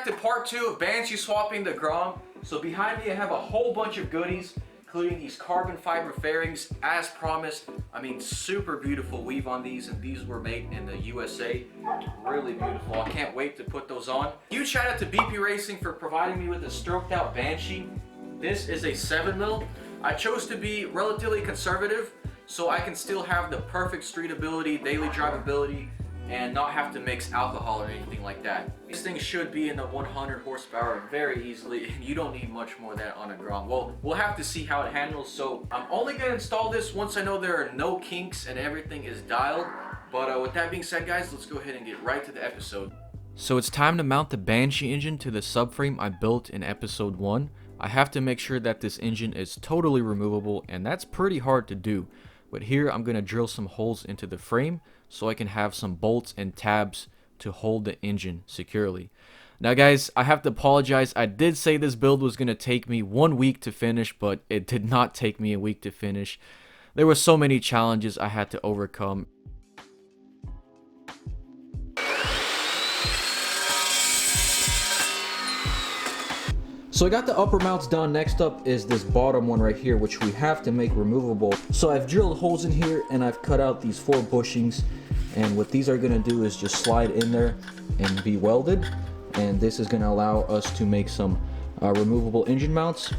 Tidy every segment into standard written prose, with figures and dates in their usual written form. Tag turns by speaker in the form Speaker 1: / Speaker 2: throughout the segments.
Speaker 1: to part 2 of Banshee swapping the Grom. So behind me I have a whole bunch of goodies, including these carbon fiber fairings as promised. I mean, super beautiful weave on these, and these were made in the USA. Really beautiful. I can't wait to put those on. Huge shout out to BP Racing for providing me with a stroked out Banshee. This is a 7mm. I chose to be relatively conservative so I can still have the perfect street ability, daily drivability, and not have to mix alcohol or anything like that. These things should be in the 100 horsepower very easily, and you don't need much more than that on a Grom. Well, we'll have to see how it handles. So I'm only gonna install this once I know there are no kinks and everything is dialed. But with that being said, guys, let's go ahead and get right to the episode. So it's time to mount the Banshee engine to the subframe I built in episode 1. I have to make sure that this engine is totally removable, and that's pretty hard to do. But here I'm going to drill some holes into the frame so I can have some bolts and tabs to hold the engine securely. Now guys, I have to apologize. I did say this build was going to take me 1 week to finish, but it did not take me a week to finish. There were so many challenges I had to overcome. So I got the upper mounts done. Next up is this bottom one right here, which we have to make removable. So I've drilled holes in here and I've cut out these 4 bushings. And what these are gonna do is just slide in there and be welded. And this is gonna allow us to make some removable engine mounts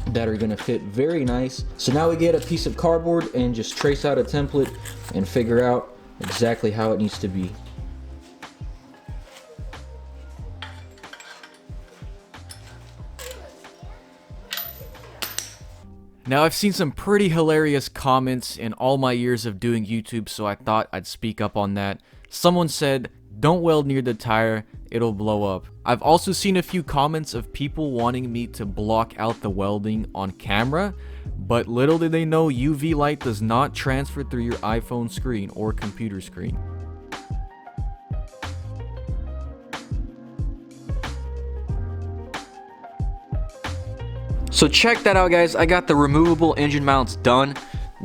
Speaker 1: that are gonna fit very nice. So now we get a piece of cardboard and just trace out a template and figure out exactly how it needs to be. Now, I've seen some pretty hilarious comments in all my years of doing YouTube, so I thought I'd speak up on that. Someone said, "Don't weld near the tire, it'll blow up." I've also seen a few comments of people wanting me to block out the welding on camera, but little did they know UV light does not transfer through your iPhone screen or computer screen. So check that out, guys. I got the removable engine mounts done.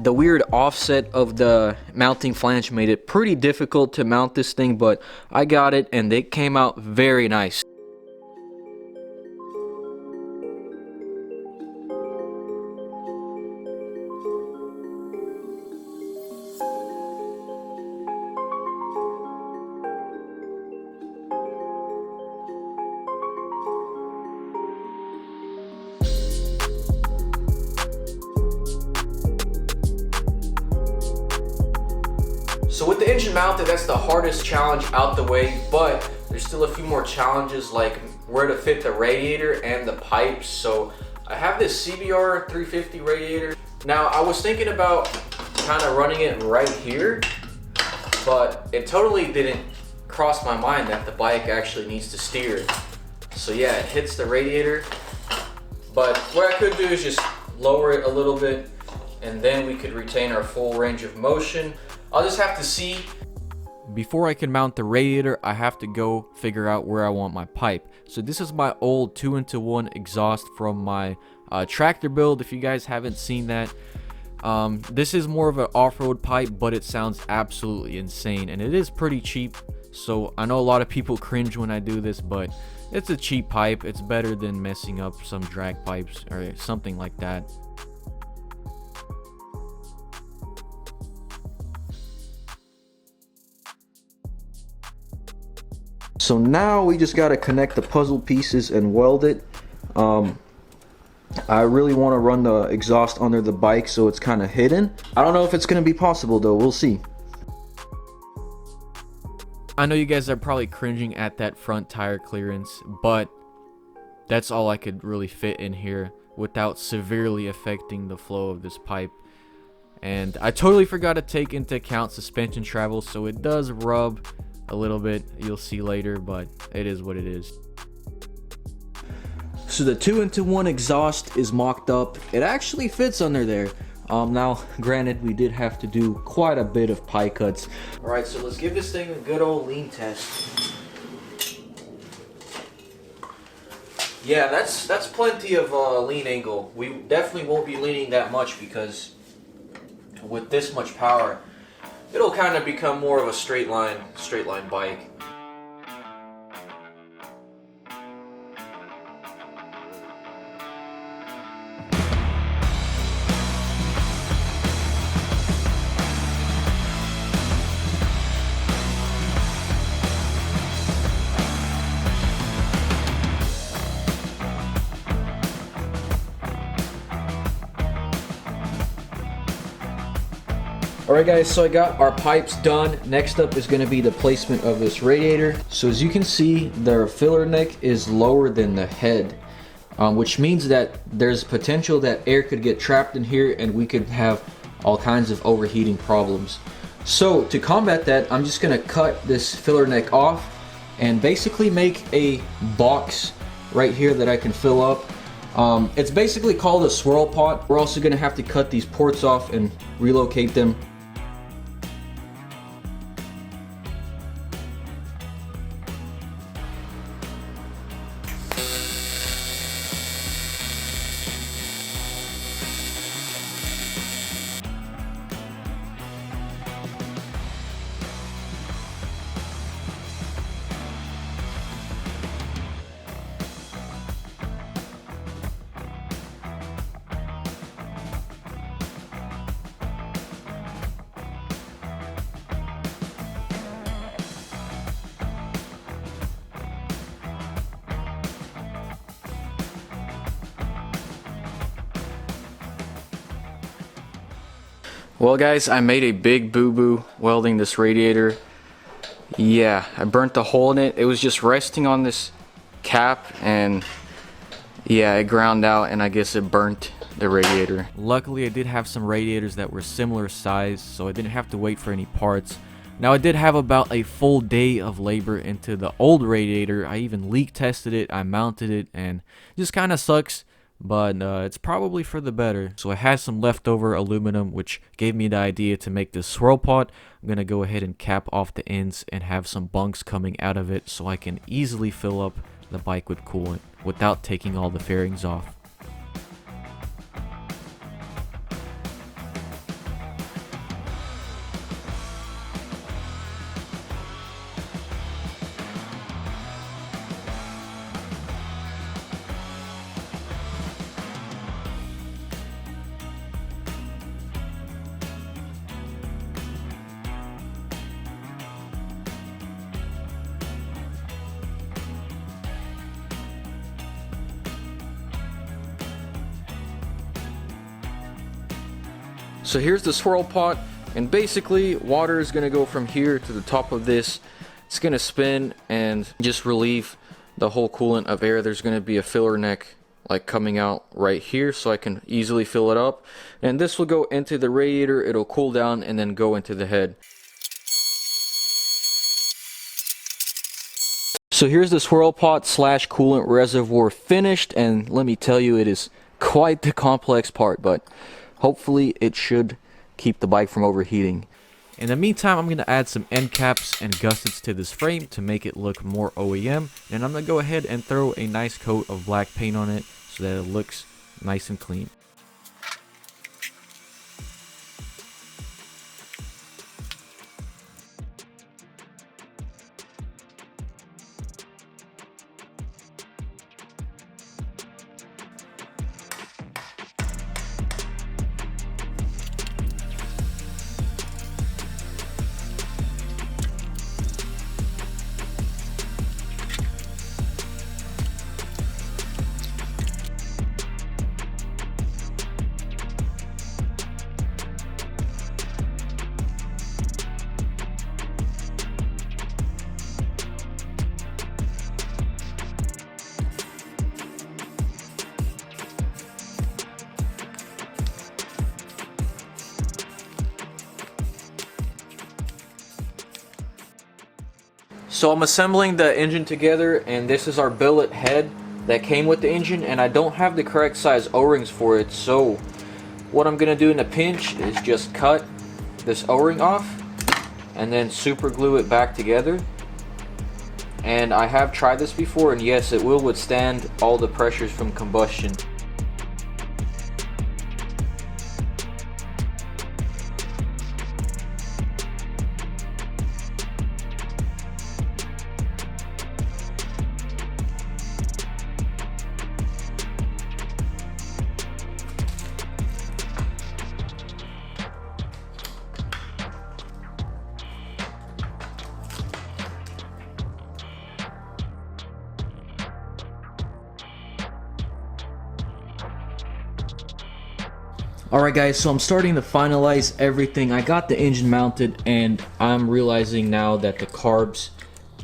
Speaker 1: The weird offset of the mounting flange made it pretty difficult to mount this thing, but I got it and it came out very nice. So with the engine mounted, that's the hardest challenge out the way, but there's still a few more challenges, like where to fit the radiator and the pipes. So I have this CBR 350 radiator. Now I was thinking about kind of running it right here, but it totally didn't cross my mind that the bike actually needs to steer. So yeah, it hits the radiator, but what I could do is just lower it a little bit and then we could retain our full range of motion. I'll just have to see. Before I can mount the radiator, I have to go figure out where I want my pipe. So this is my old 2-into-1 exhaust from my tractor build, if you guys haven't seen that. This is more of an off-road pipe, but it sounds absolutely insane, and it is pretty cheap. So I know a lot of people cringe when I do this, but it's a cheap pipe. It's better than messing up some drag pipes or something like that. So now we just got to connect the puzzle pieces and weld it. I really want to run the exhaust under the bike so it's kind of hidden. I don't know if it's going to be possible though, we'll see. I know you guys are probably cringing at that front tire clearance, but that's all I could really fit in here without severely affecting the flow of this pipe. And I totally forgot to take into account suspension travel, so it does rub a little bit, you'll see later, but it is what it is. So the 2-into-1 exhaust is mocked up. It actually fits under there. Now granted, we did have to do quite a bit of pie cuts. All right, so let's give this thing a good old lean test. Yeah, that's plenty of lean angle. We definitely won't be leaning that much because with this much power, it'll kind of become more of a straight line bike. Alright guys, so I got our pipes done. Next up is going to be the placement of this radiator. So as you can see, the filler neck is lower than the head, which means that there's potential that air could get trapped in here and we could have all kinds of overheating problems. So to combat that, I'm just going to cut this filler neck off and basically make a box right here that I can fill up. It's basically called a swirl pot. We're also going to have to cut these ports off and relocate them. Well guys, I made a big boo-boo welding this radiator. Yeah, I burnt the hole in it. It was just resting on this cap and yeah, it ground out and I guess it burnt the radiator. Luckily I did have some radiators that were similar size, so I didn't have to wait for any parts. Now I did have about a full day of labor into the old radiator. I even leak tested it, I mounted it, and it just kind of sucks. But it's probably for the better. So I had some leftover aluminum, which gave me the idea to make this swirl pot. I'm going to go ahead and cap off the ends and have some bunks coming out of it so I can easily fill up the bike with coolant without taking all the fairings off. So here's the swirl pot, and basically water is going to go from here to the top of this. It's going to spin and just relieve the whole coolant of air. There's going to be a filler neck like coming out right here so I can easily fill it up, and this will go into the radiator. It'll cool down and then go into the head. So here's the swirl pot slash coolant reservoir finished, and let me tell you, it is quite the complex part, but hopefully it should keep the bike from overheating. In the meantime, I'm going to add some end caps and gussets to this frame to make it look more OEM, and I'm going to go ahead and throw a nice coat of black paint on it so that it looks nice and clean. So I'm assembling the engine together, and this is our billet head that came with the engine, and I don't have the correct size O-rings for it, so what I'm gonna do in a pinch is just cut this O-ring off and then super glue it back together. And I have tried this before, and yes, it will withstand all the pressures from combustion. Alright guys, so I'm starting to finalize everything. I got the engine mounted and I'm realizing now that the carbs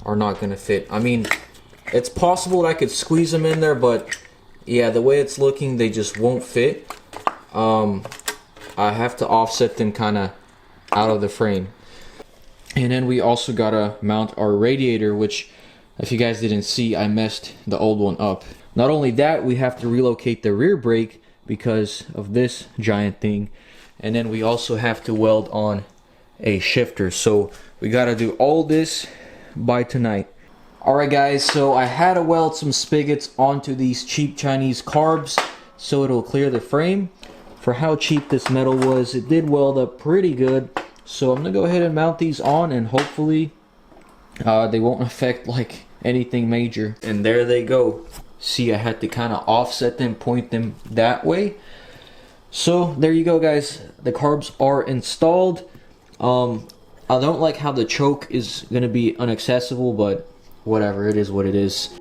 Speaker 1: are not going to fit. I mean, it's possible that I could squeeze them in there, but yeah, the way it's looking, they just won't fit. I have to offset them kind of out of the frame. And then we also gotta mount our radiator, which if you guys didn't see, I messed the old one up. Not only that, we have to relocate the rear brake because of this giant thing. And then we also have to weld on a shifter. So we gotta do all this by tonight. Alright guys, so I had to weld some spigots onto these cheap Chinese carbs so it'll clear the frame. For how cheap this metal was, it did weld up pretty good. So I'm gonna go ahead and mount these on and hopefully they won't affect like anything major. And there they go. See, I had to kind of offset them, point them that way. So there you go guys, the carbs are installed. I don't like how the choke is gonna be inaccessible, but whatever, it is what it is.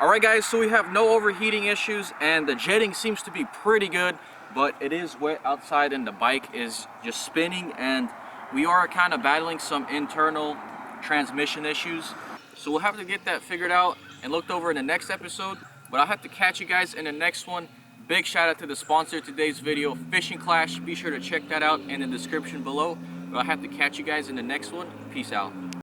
Speaker 1: Alright guys, so we have no overheating issues and the jetting seems to be pretty good, but it is wet outside and the bike is just spinning and we are kind of battling some internal transmission issues. So we'll have to get that figured out and looked over in the next episode, but I'll have to catch you guys in the next one. Big shout out to the sponsor of today's video, Fishing Clash. Be sure to check that out in the description below. But I'll have to catch you guys in the next one. Peace out.